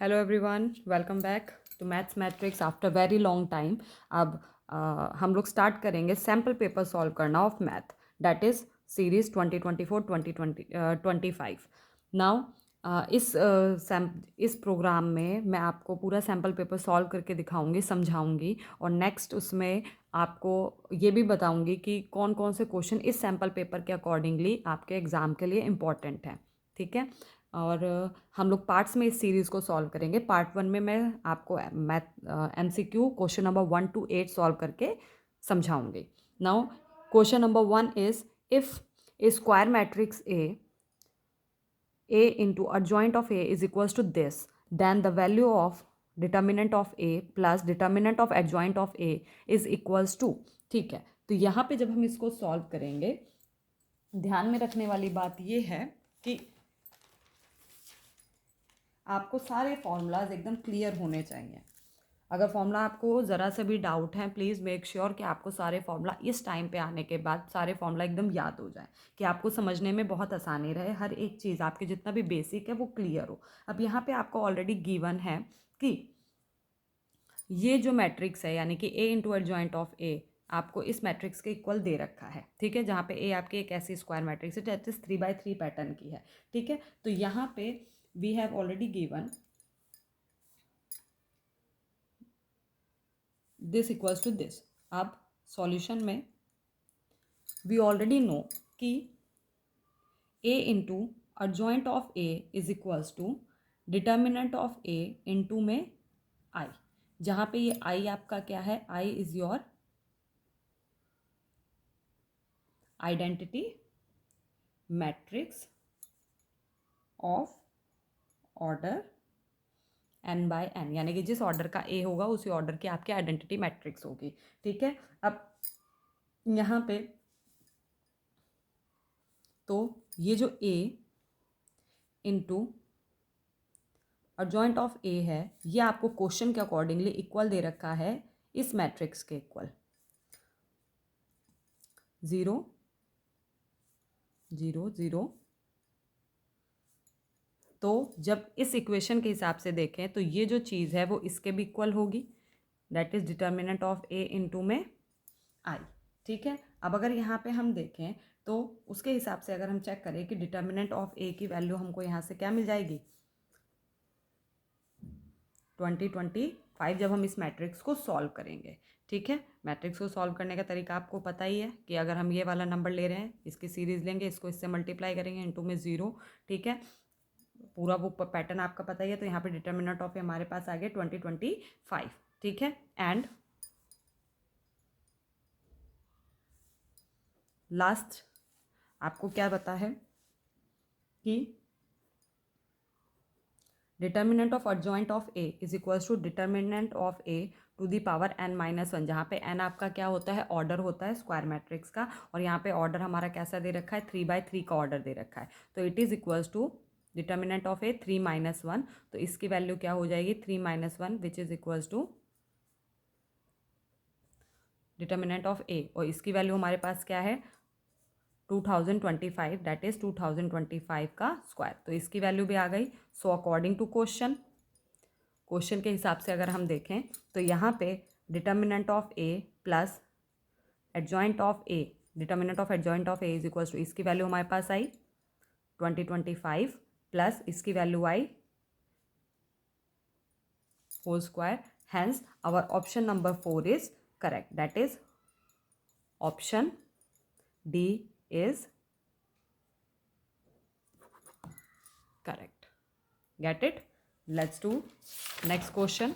Hello everyone, welcome back to Maths Matrix after very long time. अब हम लोग start करेंगे सैम्पल पेपर सॉल्व करना of math, that is series 2024-2025। Now इस program में मैं आपको पूरा सैम्पल पेपर सॉल्व करके दिखाऊंगी, समझाऊंगी, और नेक्स्ट उसमें आपको ये भी बताऊंगी कि कौन कौन से क्वेश्चन इस सैम्पल पेपर के अकॉर्डिंगली आपके एग्ज़ाम के लिए इम्पॉर्टेंट हैं। ठीक है। और हम लोग पार्ट्स में इस सीरीज़ को सॉल्व करेंगे। पार्ट 1 में मैं आपको math MCQ question number 1 to 8 solve करके समझाऊंगी। Now question number 1 is, if a square matrix A into adjoint of A is equals to this, then the value of determinant of A plus determinant of adjoint of A is equals to। ठीक है, तो यहाँ पे जब हम इसको solve करेंगे, ध्यान में रखने वाली बात ये है कि आपको सारे फॉर्मूलाज एकदम क्लियर होने चाहिए। अगर फॉर्मूला आपको ज़रा सा भी डाउट है, प्लीज़ मेक श्योर कि आपको सारे फॉर्मूला इस टाइम पे आने के बाद सारे फॉर्मूला एकदम याद हो जाए, कि आपको समझने में बहुत आसानी रहे, हर एक चीज़ आपके जितना भी बेसिक है वो क्लियर हो। अब यहाँ पे आपको ऑलरेडी गिवन है कि ये जो मैट्रिक्स है, यानी कि A into adjoint of A आपको इस मैट्रिक्स के इक्वल दे रखा है। ठीक है, जहाँ पे A आपकी एक ऐसी स्क्वायर मैट्रिक्स है जैसे 3x3 पैटर्न की है। ठीक है, तो यहाँ पे we have already given this equals to this. अब सॉल्यूशन में वी ऑलरेडी नो कि A into adjoint of A is equals to determinant of A into में I, जहाँ पे ये I आपका क्या है, I is your identity matrix of order n by n, यानी कि जिस ऑर्डर का A होगा उसी ऑर्डर की आपकी आइडेंटिटी मैट्रिक्स होगी। ठीक है, अब यहाँ पे तो ये जो A into adjoint of A है, ये आपको क्वेश्चन के अकॉर्डिंगली इक्वल दे रखा है इस मैट्रिक्स के इक्वल 0 0 0। तो जब इस इक्वेशन के हिसाब से देखें तो ये जो चीज़ है वो इसके भी इक्वल होगी, that is determinant of A into में I। ठीक है, अब अगर यहाँ पे हम देखें तो उसके हिसाब से अगर हम चेक करें कि डिटर्मिनेंट ऑफ A की वैल्यू हमको यहाँ से क्या मिल जाएगी, 2025, जब हम इस मैट्रिक्स को सॉल्व करेंगे। ठीक है, मैट्रिक्स को सॉल्व करने का तरीका आपको पता ही है कि अगर हम ये वाला नंबर ले रहे हैं, इसकी सीरीज़ लेंगे, इसको इससे मल्टीप्लाई करेंगे, इंटू में 0। ठीक है, पूरा वो पैटर्न आपका पता ही है। तो यहाँ पे डिटर्मिनेंट ऑफ हमारे पास आ गया 2025। ठीक है, एंड लास्ट आपको क्या पता है कि determinant of adjoint of A is equals to determinant of A to the power n-1, जहाँ पे n आपका क्या होता है, ऑर्डर होता है स्क्वायर मैट्रिक्स का, और यहाँ पे ऑर्डर हमारा कैसा दे रखा है, 3/3 का ऑर्डर दे रखा है। तो it is equals to determinant of A 3-1, तो इसकी वैल्यू क्या हो जाएगी, 3-1 which is equals to determinant of A, और इसकी वैल्यू हमारे पास क्या है, 2025, दैट इज़ 2025 का स्क्वायर। तो इसकी वैल्यू भी आ गई। सो अकॉर्डिंग टू क्वेश्चन के हिसाब से अगर हम देखें तो यहाँ पे determinant of A plus adjoint of A, determinant of adjoint of A is equals to, इसकी वैल्यू हमारे पास आई 2025 प्लस इसकी value I whole square. Hence our option number 4 is correct, that is option D is correct. Get it? Let's do next question.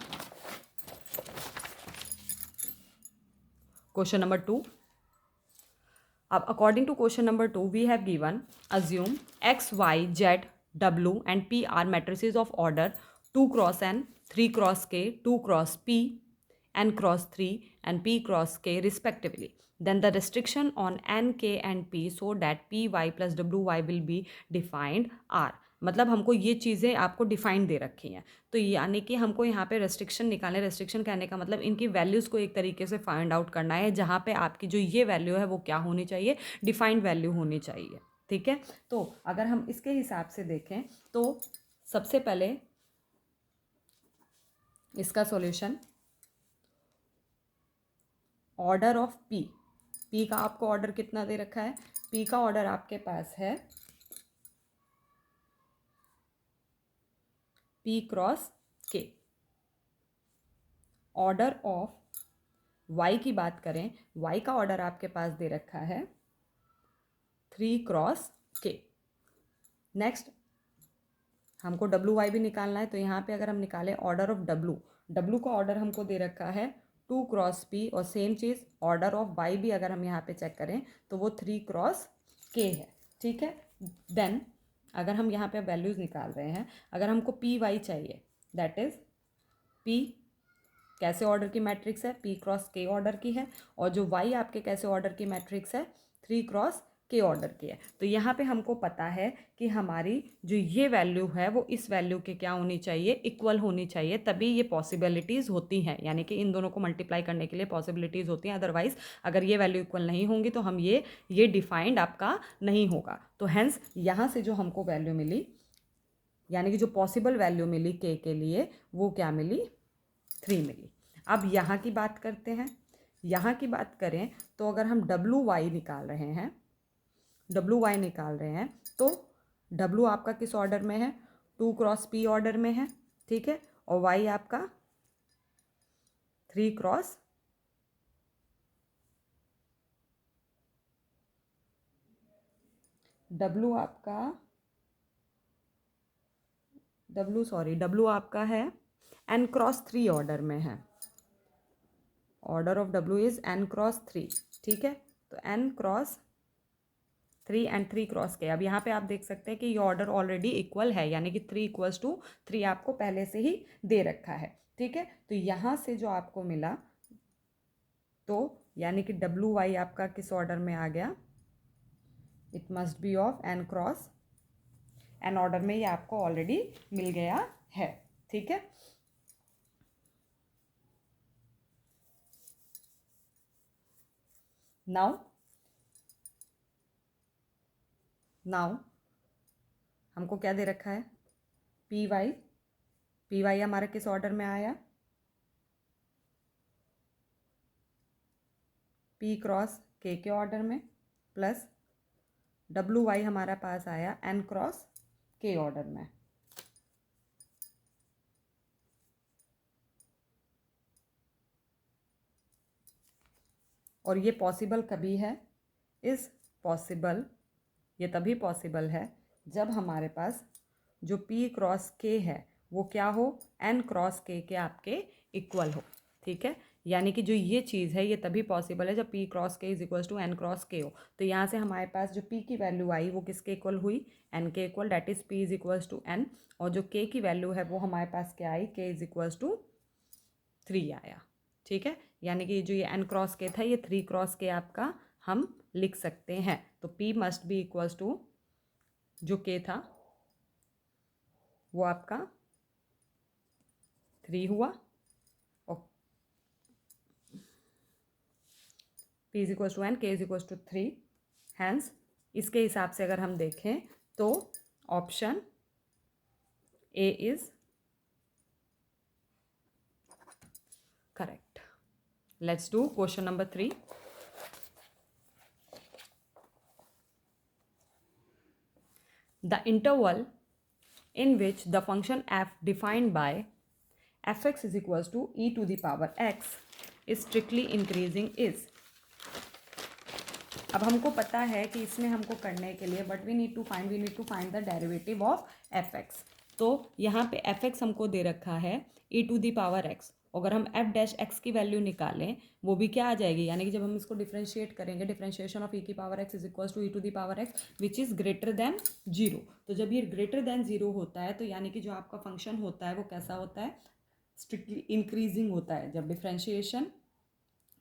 Question number 2. According to question number 2, we have given, assume X, Y, Z, W and P are matrices of order 2 cross N, 3 cross K, 2 cross P, N cross 3 and P cross K respectively. Then the restriction on N, K and P so that P, Y plus W, Y will be defined are। मतलब हमको ये चीज़ें आपको define दे रखी हैं, तो यानी कि हमको यहाँ पे रेस्ट्रिक्शन निकालने, रेस्ट्रिक्शन कहने का मतलब इनकी वैल्यूज़ को एक तरीके से फाइंड आउट करना है, जहाँ पे आपकी जो ये वैल्यू है वो क्या होनी चाहिए, डिफाइंड वैल्यू होनी चाहिए। ठीक है, तो अगर हम इसके हिसाब से देखें तो सबसे पहले इसका solution, order of P, P का आपको ऑर्डर कितना दे रखा है, पी का ऑर्डर आपके पास है पी क्रॉस के। ऑर्डर ऑफ वाई की बात करें, वाई का ऑर्डर आपके पास दे रखा है 3 क्रॉस के। नेक्स्ट हमको डब्ल्यू वाई भी निकालना है, तो यहाँ पे अगर हम निकालें ऑर्डर ऑफ डब्ल्यू, डब्ल्यू का ऑर्डर हमको दे रखा है 2 क्रॉस पी, और सेम चीज़ ऑर्डर ऑफ वाई भी अगर हम यहाँ पे चेक करें तो वो 3 क्रॉस के है। ठीक है, देन अगर हम यहाँ पे वैल्यूज़ निकाल रहे हैं, अगर हमको पी वाई चाहिए, दैट इज़ पी कैसे ऑर्डर की मैट्रिक्स है, पी क्रॉस के ऑर्डर की है, और जो वाई आपके कैसे ऑर्डर की मैट्रिक्स है, 3 क्रॉस के ऑर्डर की है। तो यहाँ पे हमको पता है कि हमारी जो ये वैल्यू है वो इस वैल्यू के क्या होनी चाहिए, इक्वल होनी चाहिए, तभी ये पॉसिबिलिटीज़ होती हैं, यानी कि इन दोनों को मल्टीप्लाई करने के लिए पॉसिबिलिटीज़ होती हैं। अदरवाइज अगर ये वैल्यू इक्वल नहीं होंगी तो हम ये डिफाइंड आपका नहीं होगा। तो हैंस यहाँ से जो हमको वैल्यू मिली, यानी कि जो पॉसिबल वैल्यू मिली के लिए, वो क्या मिली, 3 मिली। अब यहाँ की बात करते हैं, यहाँ की बात करें तो अगर हम डब्ल्यू वाई निकाल रहे हैं, डब्ल्यू वाई निकाल रहे हैं, तो डब्ल्यू आपका किस ऑर्डर में है, 2 क्रॉस पी ऑर्डर में है। ठीक है, और वाई आपका 3 क्रॉस डब्ल्यू आपका डब्ल्यू आपका है एन क्रॉस 3 ऑर्डर में है। Order of W is an cross 3। ठीक है, तो एन क्रॉस 3 एंड 3 क्रॉस के। अब यहाँ पे आप देख सकते हैं कि ये ऑर्डर ऑलरेडी इक्वल है, यानी कि 3 इक्वल्स टू 3 आपको पहले से ही दे रखा है। ठीक है, तो यहाँ से जो आपको मिला, तो यानी कि डब्ल्यू वाई आपका किस ऑर्डर में आ गया, it must be of N cross N order में, ये आपको ऑलरेडी मिल गया है। ठीक है, नाउ हमको क्या दे रखा है, पी वाई हमारा किस ऑर्डर में आया, पी क्रॉस के ऑर्डर में, प्लस डब्ल्यू वाई हमारा पास आया एन क्रॉस के ऑर्डर में। और ये पॉसिबल कभी है, इज़ पॉसिबल, ये तभी पॉसिबल है जब हमारे पास जो P क्रॉस के है वो क्या हो, N क्रॉस के आपके इक्वल हो। ठीक है, यानी कि जो ये चीज़ है ये तभी पॉसिबल है जब P cross K is equals to N cross K हो। तो यहाँ से हमारे पास जो P की वैल्यू आई वो किसके इक्वल हुई, N के equal, that is P is equals to N, और जो K की वैल्यू है वो हमारे पास क्या आई, K इज इक्वल्स टू 3 आया। ठीक है, यानी कि जो ये N क्रॉस के था ये 3 क्रॉस के आपका हम लिख सकते हैं। तो P must be equals to जो K था वो आपका 3 हुआ, और P is equals to N, K is equals to 3। Hence इसके हिसाब से अगर हम देखें तो option A is correct. Let's do question number 3। The interval in which the function f defined by fx is equals to e to the power x is strictly increasing is। अब हमको पता है कि इसमें हमको करने के लिए we need to find the derivative of F X. तो यहाँ पे एफ एक्स हमको दे रखा है E to the power X. अगर हम एफ डैश एक्स की वैल्यू निकालें वो भी क्या आ जाएगी, यानी कि जब हम इसको डिफ्रेंशिएट करेंगे, डिफ्रेंशिएशन ऑफ ई की power X is equals to E to the power X which is greater than 0। तो जब ये ग्रेटर देन 0 होता है तो यानी कि जो आपका फंक्शन होता है वो कैसा होता है, स्ट्रिक्टली इंक्रीजिंग होता है। जब डिफ्रेंशिएशन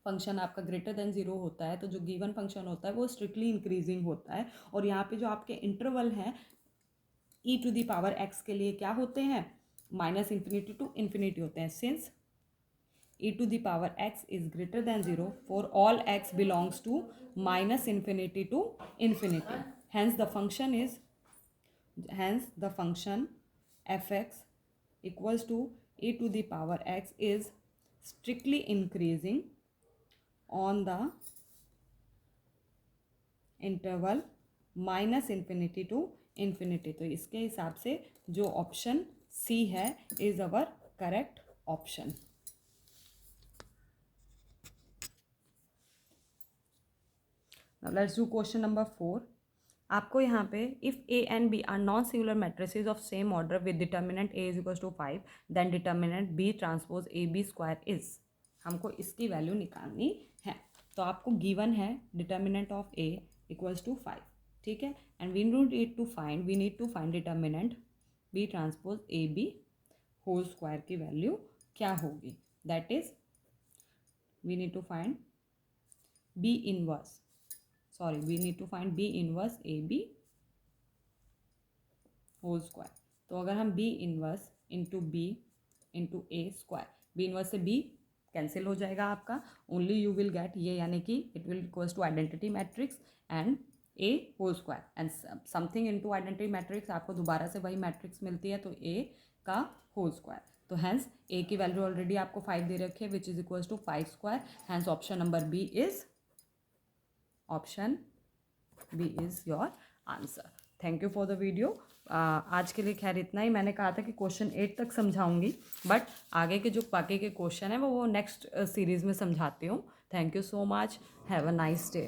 फंक्शन आपका ग्रेटर देन 0 होता है तो जो गिवन फंक्शन होता है वो स्ट्रिक्टली इंक्रीजिंग होता है। और यहाँ पे जो आपके इंटरवल हैं ई टू दी पावर एक्स के लिए क्या होते हैं, माइनस इन्फिनिटी टू इन्फिनिटी होते हैं। Since e to the power x is greater than 0 for all x belongs to minus infinity to infinity. Hence the function fx equals to e to the power x is strictly increasing on the interval minus infinity to infinity. तो इसके हिसाब से जो option C है is our correct option. Now let's do question number 4। आपको यहाँ पे if A and B are non singular matrices of same order with determinant A is equal to 5 then determinant B transpose A B square is. हमको इसकी वैल्यू निकालनी है। तो आपको गिवन है determinant of A equals to 5, ठीक है, and we need to find determinant B transpose A B whole square की वैल्यू क्या होगी। That is we need to find B inverse, sorry, we need to find b inverse ab whole square। तो अगर हम b inverse into B into A square, B inverse से b cancel हो जाएगा आपका, ओनली यू विल गेट ये, यानी कि it will equals to identity matrix and a whole square and something into identity matrix, आपको दोबारा से वही मैट्रिक्स मिलती है तो a का होल स्क्वायर। तो हैंस a की वैल्यू ऑलरेडी आपको 5 दे रखी है which is equals to 5 square. Hence option number B is option B is your answer. Thank you for the video. आज के लिए खैर इतना ही। मैंने कहा था कि क्वेश्चन 8 तक समझाऊंगी, बट आगे के जो बाकी के क्वेश्चन हैं वो नेक्स्ट सीरीज़ में समझाती हूँ। Thank you so much. Have a nice day.